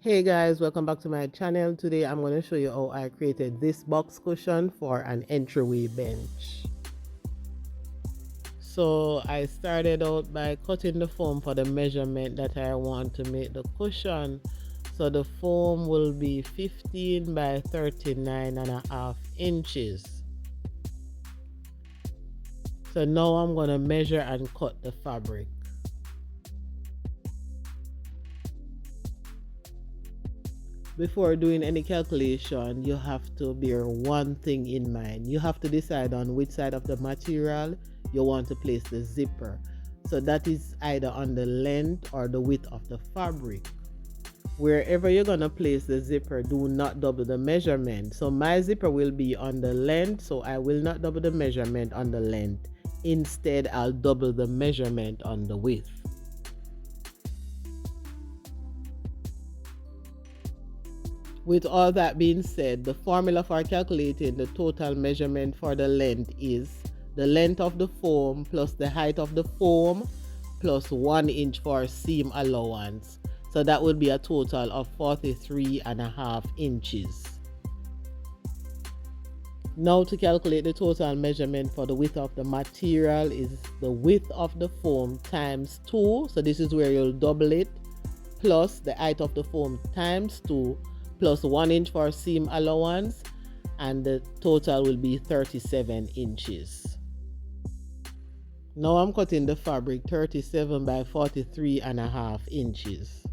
Hey guys, welcome back to my channel. Today I'm going to show you how I created this box cushion for an entryway bench. So I started out by cutting the foam for the measurement that I want to make the cushion. So the foam will be 15 by 39.5 inches. So now I'm going to measure and cut the fabric. Before doing any calculation, you have to bear one thing in mind. You have to decide on which side of the material you want to place the zipper. So that is either on the length or the width of the fabric. Wherever you're going to place the zipper, do not double the measurement. So my zipper will be on the length, so I will not double the measurement on the length. Instead, I'll double the measurement on the width. With all that being said, the formula for calculating the total measurement for the length is the length of the foam plus the height of the foam plus 1 inch for seam allowance. So that would be a total of 43.5 inches. Now to calculate the total measurement for the width of the material is the width of the foam times 2. So this is where you'll double it, plus the height of the foam times 2 plus 1 inch for seam allowance, and the total will be 37 inches. Now I'm cutting the fabric 37 by 43.5 inches.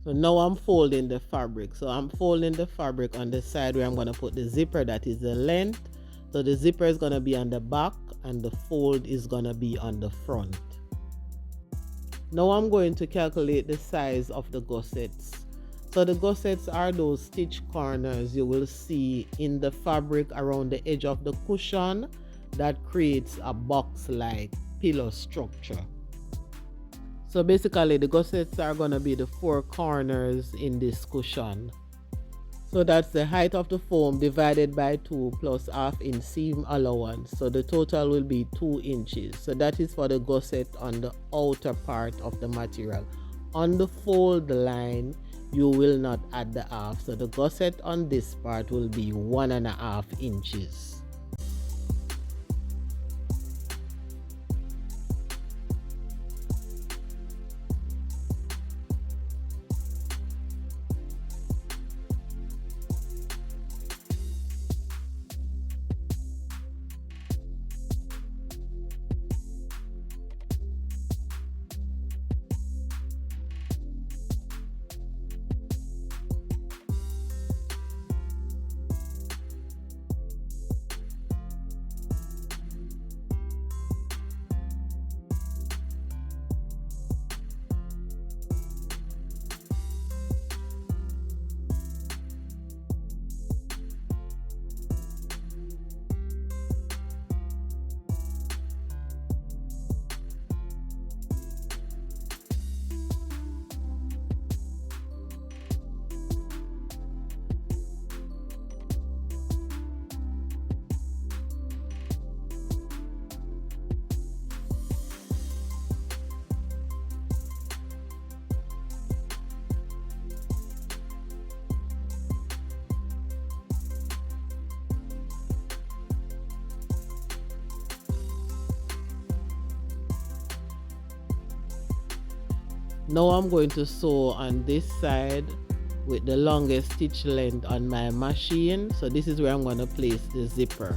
So now I'm folding the fabric. So I'm folding the fabric on the side where I'm going to put the zipper, that is the length. So the zipper is going to be on the back and the fold is going to be on the front. Now I'm going to calculate the size of the gussets. So the gussets are those stitch corners you will see in the fabric around the edge of the cushion that creates a box-like pillow structure. So basically the gussets are going to be the 4 corners in this cushion. So that's the height of the foam divided by 2 plus half inch seam allowance. So the total will be 2 inches. So that is for the gusset on the outer part of the material. On the fold line, you will not add the half. So the gusset on this part will be 1.5 inches. Now I'm going to sew on this side with the longest stitch length on my machine. So this is where I'm going to place the zipper.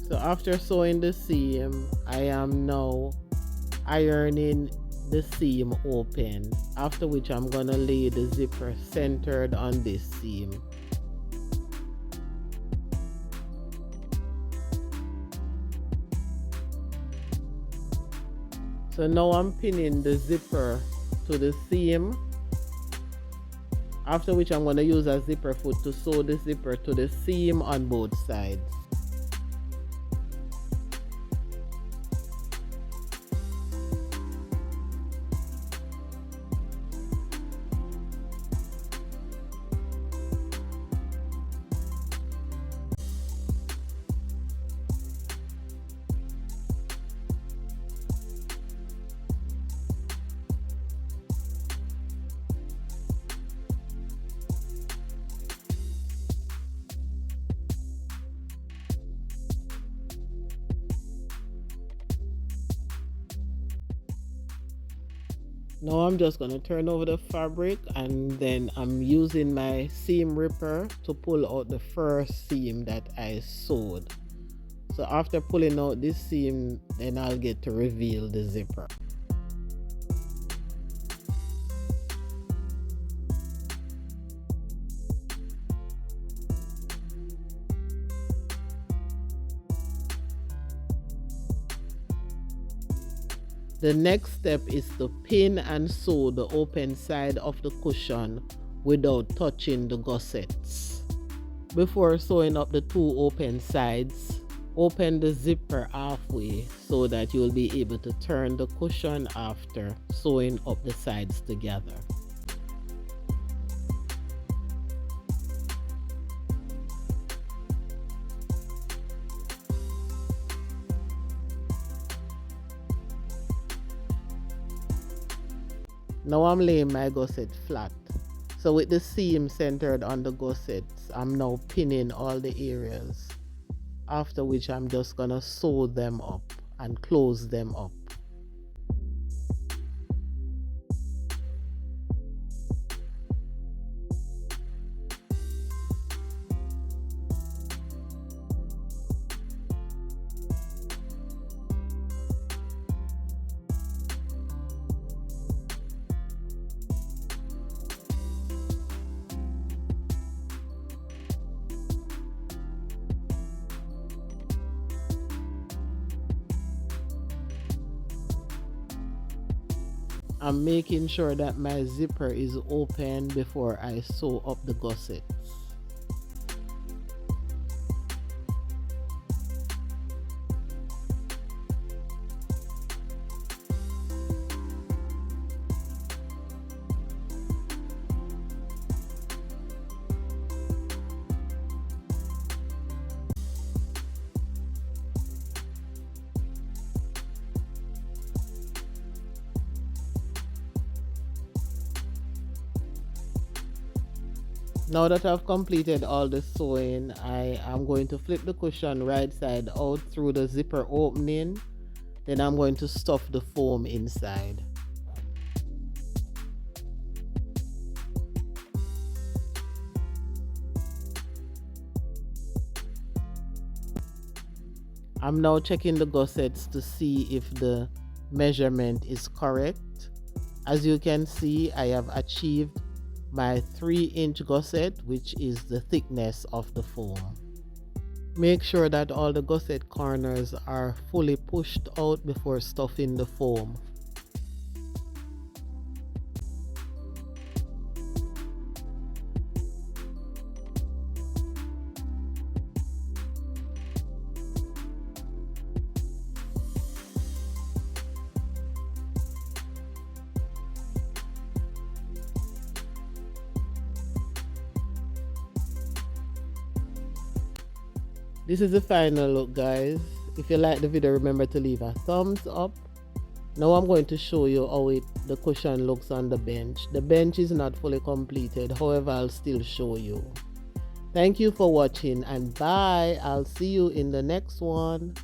So after sewing the seam, I am now ironing the seam open, after which I'm gonna lay the zipper centered on this seam. So now I'm pinning the zipper to the seam, after which I'm gonna use a zipper foot to sew the zipper to the seam on both sides. Now I'm just going to turn over the fabric, and then I'm using my seam ripper to pull out the first seam that I sewed. So after pulling out this seam, then I'll get to reveal the zipper. The next step is to pin and sew the open side of the cushion without touching the gussets. Before sewing up the two open sides, open the zipper halfway so that you'll be able to turn the cushion after sewing up the sides together. Now I'm laying my gusset flat. So with the seam centered on the gussets, I'm now pinning all the areas. After which I'm just gonna sew them up and close them up. I'm making sure that my zipper is open before I sew up the gussets. Now that I've completed all the sewing, I am going to flip the cushion right side out through the zipper opening. Then I'm going to stuff the foam inside. I'm now checking the gussets to see if the measurement is correct. As you can see, I have achieved my 3-inch gusset, which is the thickness of the foam. Make sure that all the gusset corners are fully pushed out before stuffing the foam. This is the final look, guys. If you like the video, remember to leave a thumbs up. Now I'm going to show you how the cushion looks on the bench. The bench is not fully completed, however, I'll still show you. Thank you for watching, and bye. I'll see you in the next one.